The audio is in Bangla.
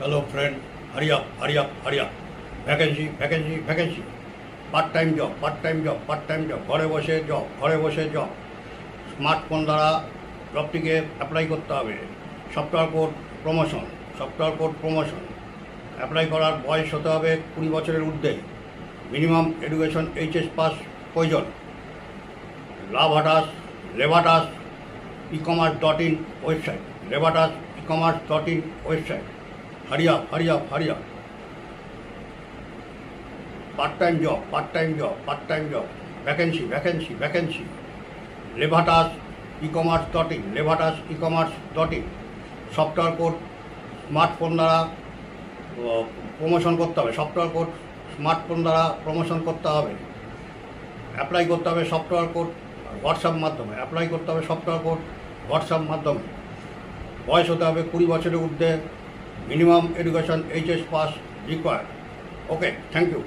Hello friend, hurry up, hurry up, hurry up. Vacancy, vacancy, vacancy. Part-time job, part-time job, part-time job. ঘরে বসে জব, ঘরে বসে জব। স্মার্টফোন দ্বারা জবটিকে অ্যাপ্লাই করতে হবে। Software code promotion, software code promotion. Apply করার বয়স হতে হবে 20 বছরের ঊর্ধ্বে। মিনিমাম এডুকেশন এইচএস পাস প্রয়োজন। লাভাটাস, লেভাটাস ecommerce.in ওয়েবসাইট, লেভাটাস ecommerce.in website. Hurry up, hurry up, hurry up. Part-time job, part-time job, part-time job. Vacancy, vacancy, vacancy. Levatas ecommerce.in, Levatas ecommerce.in. Software code smartphone দ্বারা প্রমোশন করতে হবে। সফটওয়্যার কোড স্মার্টফোন দ্বারা প্রমোশন করতে হবে। অ্যাপ্লাই করতে হবে সফটওয়্যার কোড হোয়াটসঅ্যাপ মাধ্যমে। অ্যাপ্লাই করতে হবে সফটওয়্যার কোড হোয়াটসঅ্যাপ মাধ্যমে। বয়স হতে হবে 20 বছরের ঊর্ধ্বে। Minimum education HS pass required. Okay, thank you.